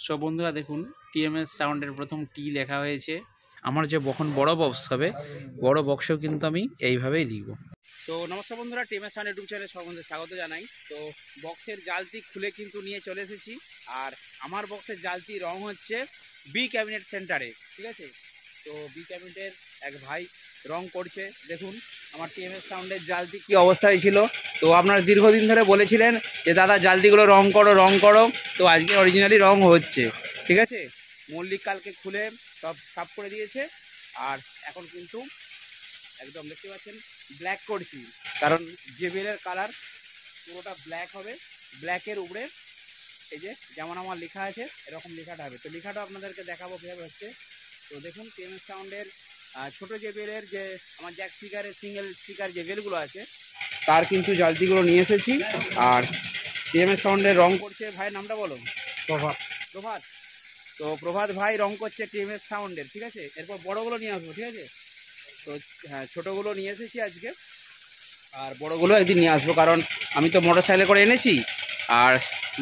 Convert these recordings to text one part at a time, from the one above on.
So বন্ধুরা দেখুন TMS সাউন্ডের প্রথম টি লেখা হয়েছে। আমার যে যখন বড় বক্স হবে বড় বক্সেও কিন্তু আমি এইভাবেই লিখব। তো নমস্কার বন্ধুরা, টিএমএস সাউন্ড ইউটিউব চ্যানেলে সকলকে স্বাগত জানাই। তো বক্সের জালতি খুলে কিন্তু নিয়ে চলে এসেছি। আর আমার বক্সের জালতি রং হচ্ছে বি ক্যাবিনেট সেন্টারে, ঠিক আছে। তো বি ক্যাবিনেটের এক ভাই রং করছে। দেখুন আমার টিএমএস সাউন্ডের জালতি কী অবস্থায় ছিল। তো আপনারা দীর্ঘদিন ধরে বলেছিলেন যে দাদা জালতিগুলো রং করো। তো আজকে অরিজিনালি রং হচ্ছে, ঠিক আছে। মল্লিক কালকে খুলে সব সাফ করে দিয়েছে। আর এখন কিন্তু একদম দেখতে পাচ্ছেন ব্ল্যাক করছি, কারণ জেবিএলের কালার পুরোটা ব্ল্যাক হবে। ব্ল্যাকের উপরে এই যে যেমন আমার লেখা আছে এরকম লেখাটা হবে। তো লেখাটা আপনাদেরকে দেখাবো কীভাবে হচ্ছে। তো দেখুন টিএমএস সাউন্ডের ছোটো জেবিএলের যে আমার জ্যাক স্পিকারের সিঙ্গেল স্পিকার জেবিএলগুলো আছে তার কিন্তু জালতিগুলো নিয়ে এসেছি। আর টিএমএস সাউন্ডের রং করছে ভাইয়ের নামটা বলো। প্রভাত। তো প্রভাত ভাই রং করছে টিএমএস সাউন্ডের, ঠিক আছে। এরপর বড়গুলো নিয়ে আসবো, ঠিক আছে। তো হ্যাঁ, ছোটোগুলো নিয়ে এসেছি আজকে, আর বড়গুলো একদিন নিয়ে আসবো, কারণ আমি তো মোটর সাইকেলে করে এনেছি। আর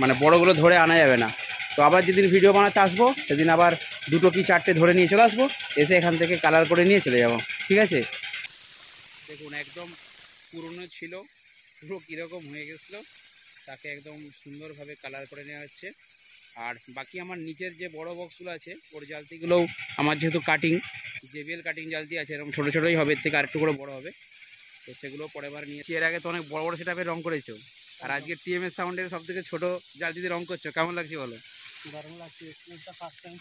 মানে বড়গুলো ধরে আনা যাবে না। তো আবার যেদিন ভিডিও বানাতে আসবো সেদিন আবার দুটো কি চারটে ধরে নিয়ে চলে আসবো, এসে এখান থেকে কালার করে নিয়ে চলে যাবো, ঠিক আছে। দেখুন একদম পুরনো ছিল, পুরো কীরকম হয়ে গেছিলো, তাকে একদম সুন্দরভাবে কালার করে নেওয়া হচ্ছে। আর বাকি আমার নিচের যে বড় বক্সগুলো আছে ওর জালতিগুলোও আমার যেহেতু কাটিং জেবিএল কাটিং জালতি আছে, এরকম ছোটো ছোটোই হবে, এর থেকে আরেকটু করে বড় হবে। তো সেগুলো পরের বার নিয়ে এর আগে তো অনেক বড় বড় সেটআপে রং করেছো, আর আজকে টিএমএস সাউন্ডের সব থেকে ছোটো জালতিতে রং করছো, কেমন লাগছে বলো? দারুণ লাগছে, ফার্স্ট টাইম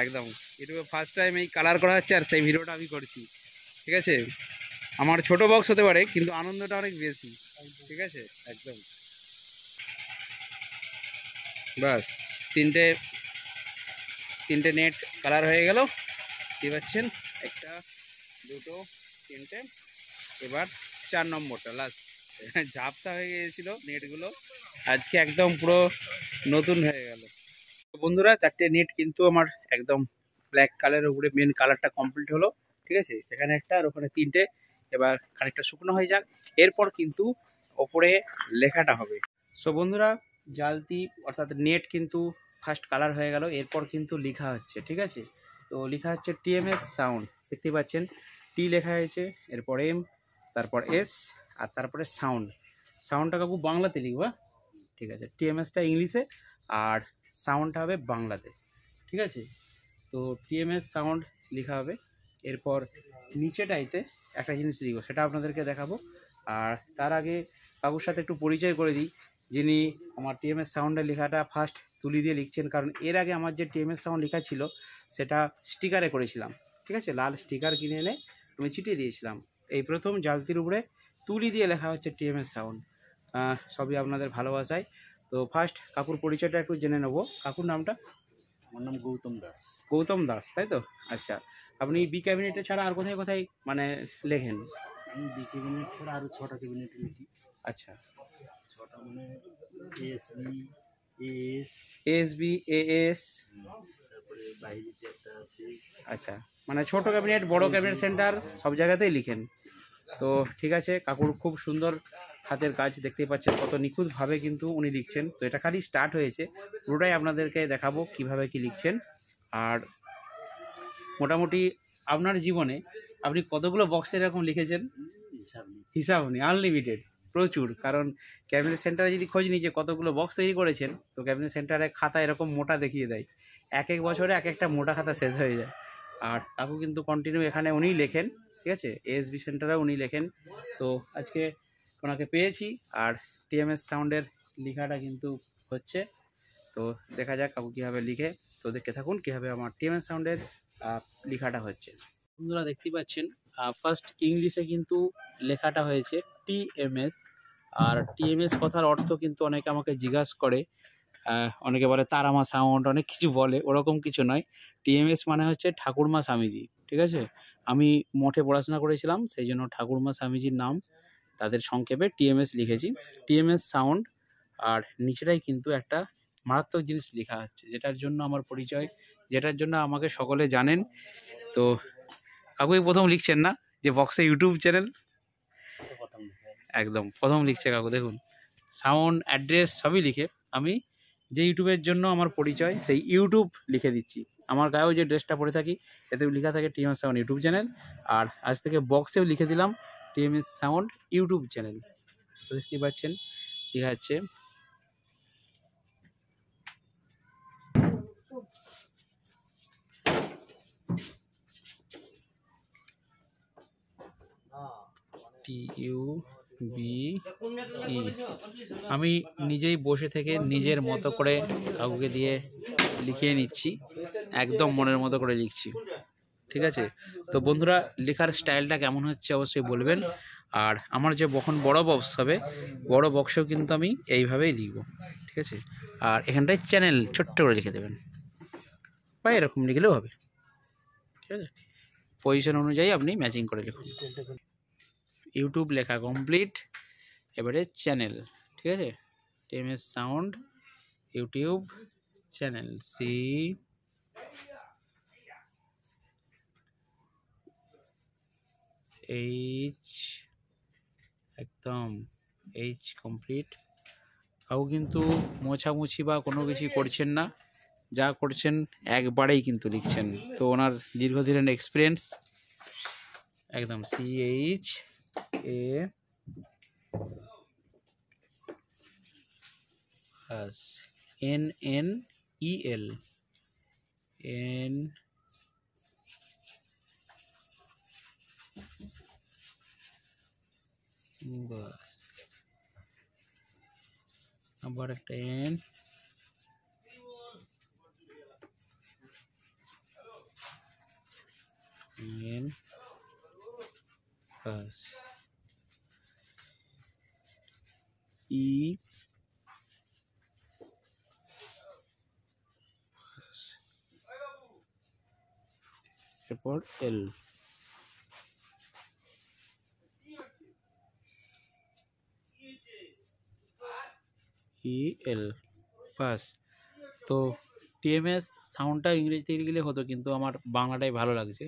একদম ইউটিউবে ফার্স্ট টাইম এই কালার করা হচ্ছে, আর সেই ভিডিওটা আমি করছি, ঠিক আছে। আমার ছোট বক্স হতে পারে কিন্তু আনন্দটা অনেক বেশি, ঠিক আছে। একদম বাস তিনটে নেট কালার হয়ে গেল, দেখতে পাচ্ছেন। একটা দুটো তিনটে, এবার 4 নম্বরটা লাস্ট। ঝাপটা হয়ে গিয়েছিল নেটগুলো, আজকে একদম পুরো নতুন হয়ে গেল। বন্ধুরা 4টে নেট কিন্তু আমার একদম ব্ল্যাক কালারের উপরে মেন কালারটা কমপ্লিট হলো, ঠিক আছে। এখানে একটা আর ওখানে 3টে। এবার খানিকটা শুকনো হয়ে যাক, এরপর কিন্তু ওপরে লেখাটা হবে। সো বন্ধুরা জালতি অর্থাৎ নেট কিন্তু ফার্স্ট কালার হয়ে গেল, এরপর কিন্তু লেখা হচ্ছে, ঠিক আছে। তো লেখা হচ্ছে টিএমএস সাউন্ড, দেখতে পাচ্ছেন টি লেখা হয়েছে, এরপর এম, তারপর এস, আর তারপরে সাউন্ডটা কাকু বাংলাতে লিখবা, ঠিক আছে। টিএমএসটা ইংলিশে আর সাউন্ডটা হবে বাংলাতে, ঠিক আছে। তো টিএমএস সাউন্ড লেখা হবে। এরপর নিচেটাইতে একটা জিনিস লিখবো, সেটা আপনাদেরকে দেখাবো। আর তার আগে কাকুর সাথে একটু পরিচয় করে দিই, যিনি আমার টিএমএস সাউন্ডের লেখাটা ফার্স্ট তুলি দিয়ে লিখছেন। কারণ এর আগে আমার যে টিএমএস সাউন্ড লেখা ছিল সেটা স্টিকারে করেছিলাম, ঠিক আছে। লাল স্টিকার কিনে এনে আমি ছিটিয়ে দিয়েছিলাম। এই প্রথম জালতির উপরে তুলি দিয়ে লেখা হচ্ছে টিএমএস সাউন্ড, সবই আপনাদের ভালোবাসায়। তো ফার্স্ট কাকুর পরিচয়টা একটু জেনে নেবো। কাকুর নামটা? আমার নাম গৌতম দাস। গৌতম দাস, তাই তো? আচ্ছা, আপনি বি ক্যাবিনেটে ছাড়া আর কোথায় কোথায় মানে লেখেন? আমি বি ক্যাবিনেট ছাড়া আরও 6টা ক্যাবিনেটে লিখি। আচ্ছা, 6টা মানে এএসবি এএস, তারপরে বাইরে যে একটা আছে। আচ্ছা, মানে ছোট ক্যাবিনেট বড় ক্যাবিনেট সেন্টার সব জায়গাতেই লিখেন। তো ঠিক আছে, কাকুর খুব সুন্দর হাতের কাজ, দেখতেই পাচ্ছেন কত নিখুঁতভাবে কিন্তু উনি লিখছেন। তো এটা খালি স্টার্ট হয়েছে, পুরোটাই আপনাদেরকে দেখাবো কিভাবে কি লিখছেন। আর মোটামুটি আপনার জীবনে আপনি কতগুলো বক্সে এরকম লিখেছেন? হিসাব নেই, আনলিমিটেড, প্রচুর। কারণ ক্যাবিনেট সেন্টারে যদি খোঁজ নিই যে কতগুলো বক্স তৈরি করেছেন, তো ক্যাবিনেট সেন্টারে খাতা এরকম মোটা দেখিয়ে দেয়, এক এক বছরে এক একটা মোটা খাতা শেষ হয়ে যায়। আর কাকু কিন্তু কন্টিনিউ এখানে উনিই লেখেন, ঠিক আছে। এএসবি সেন্টারে উনি লেখেন। তো আজকে ওনাকে পেয়েছি, আর টিএমএস সাউন্ডের লেখাটা কিন্তু হচ্ছে। তো দেখা যাক কাকু কীভাবে লিখে। তো দেখতে থাকুন কীভাবে আমার টিএমএস সাউন্ডের লেখাটা হচ্ছে। বন্ধুরা দেখতেই পাচ্ছেন ফার্স্ট ইংলিশে কিন্তু লেখাটা হয়েছে টিএমএস। আর টিএমএস কথার অর্থ কিন্তু অনেকে আমাকে জিজ্ঞাসা করে, অনেকে বলে তারামা সাউন্ড, অনেক কিছু বলে, ওরকম কিছু নয়। টিএমএস মানে হচ্ছে ঠাকুরমা স্বামীজি, ঠিক আছে। আমি মঠে পড়াশোনা করেছিলাম, সেই জন্য ঠাকুরমা স্বামীজির নাম তাদের সংক্ষেপে টিএমএস লিখেছি, টিএমএস সাউন্ড। আর নিচেটাই কিন্তু একটা মারাত্মক জিনিস লেখা হচ্ছে, যেটার জন্য আমার পরিচয়, যেটার জন্য আমাকে সকলে জানেন। তো কাকুই প্রথম লিখছেন না যে বক্সে ইউটিউব চ্যানেল, একদম প্রথম লিখছে কাকু। দেখুন সাউন্ড অ্যাড্রেস সবই লিখে আমি যে ইউটিউবের জন্য আমার পরিচয়, সেই ইউটিউব লিখে দিচ্ছি। আমার গায়েও যে ড্রেসটা পরে থাকি এতেও লেখা থাকে টিএমএস সাউন্ড ইউটিউব চ্যানেল, আর আজ থেকে বক্সেও লিখে দিলাম টিএমএস সাউন্ড ইউটিউব চ্যানেল। তো দেখতেই পাচ্ছেন লেখা আছে TUBE। আমি নিজেই বসে থেকে নিজের মতো করে কাউকে দিয়ে লিখিয়ে নিচ্ছি, একদম মনের মতো করে লিখছি, ঠিক আছে? তো বন্ধুরা, লেখার স্টাইলটা কেমন হচ্ছে অবশ্যই বলবেন। আর আমার যে যখন বড় বক্স হবে, বড় বক্সেও কিন্তু আমি এইভাবেই লিখব, ঠিক আছে? আর এখানটায় চ্যানেল ছোট্ট করে লিখে দেবেন, বা এরকম লিখলেও হবে, ঠিক আছে? পজিশন অনুযায়ী আপনি ম্যাচিং করে লিখুন। ইউটিউব লেখা কমপ্লিট, এবারে চ্যানেল, ঠিক আছে? TMS sound YouTube channel, CH একদম H কমপ্লিট। তাও কিন্তু মোছামুছি বা কোনো কিছু করছেন না, যা করছেন একবারেই কিন্তু লিখছেন। তো ওনার দীর্ঘদিনের এক্সপিরিয়েন্স, একদম CHANNEL আবার একটা N, প্লাস E, এরপর L। বাস। তো টিএমএস সাউন্ডটা ইংরেজিতে লিখলে হতো, কিন্তু আমার বাংলাটাই ভালো লাগছে,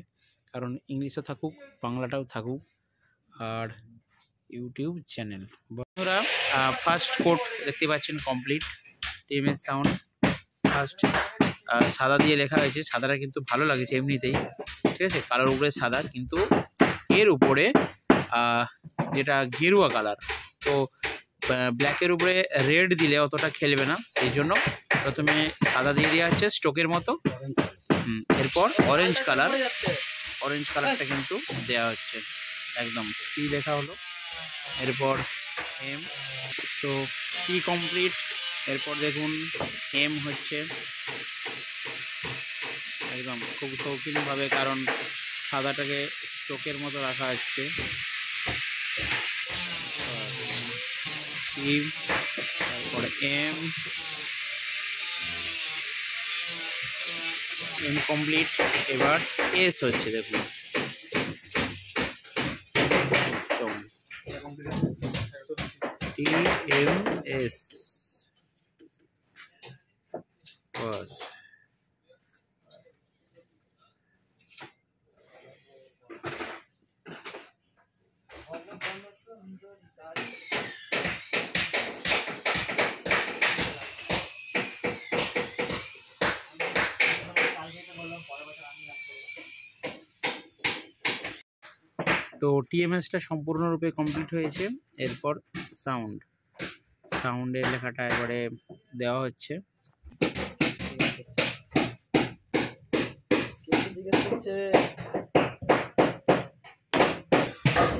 কারণ ইংলিশও থাকুক বাংলাটাও থাকুক। আর ইউটিউব চ্যানেল, বন্ধুরা ফার্স্ট কোড দেখতে পাচ্ছেন কমপ্লিট। টিএমএস সাউন্ড ফার্স্ট সাদা দিয়ে লেখা হয়েছে, সাদাটা কিন্তু ভালো লাগছে এমনিতেই, ঠিক আছে? কালার উপরে সাদা, কিন্তু এর উপরে যেটা গেরুয়া কালার, তো ব্ল্যাকের উপরে রেড দিলে অতটা খেলবে না, সেই জন্য প্রথমে সাদা দিয়ে দেওয়া হচ্ছে স্টোকের মতো। এরপর অরেঞ্জ কালারটা কিন্তু দেওয়া হচ্ছে, একদম কি লেখা হলো। এরপর এম, তো কি কমপ্লিট। এরপর দেখুন এম হচ্ছে একদম খুব শৌখিনভাবে, কারণ সাদাটাকে স্টোকের মতো রাখা হচ্ছে। তারপরে এম কমপ্লিট। এবার এস হচ্ছে, দেখুন TMS বাস। তো টিএমএসটা সম্পূর্ণরূপে কমপ্লিট হয়েছে। এরপর সাউন্ডের লেখাটা এবারে দেওয়া হচ্ছে।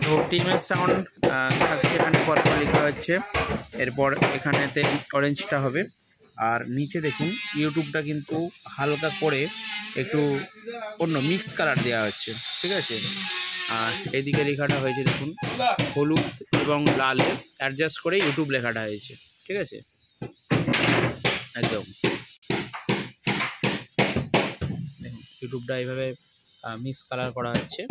তো টিএমএস সাউন্ড থাকছে এখানে, পরপর লেখা হচ্ছে। এরপর এখানেতে অরেঞ্জটা হবে, আর নিচে দেখুন ইউটিউবটা কিন্তু হালকা করে একটু অন্য মিক্স কালার দেওয়া হচ্ছে, ঠিক আছে? আর এদিকে লেখাটা হয়েছে দেখুন হলুদ এবং লালে অ্যাডজাস্ট করে ইউটিউব লেখাটা হয়েছে, ঠিক আছে? একদম দেখুন ইউটিউবটা এইভাবে মিক্স কালার করা হচ্ছে।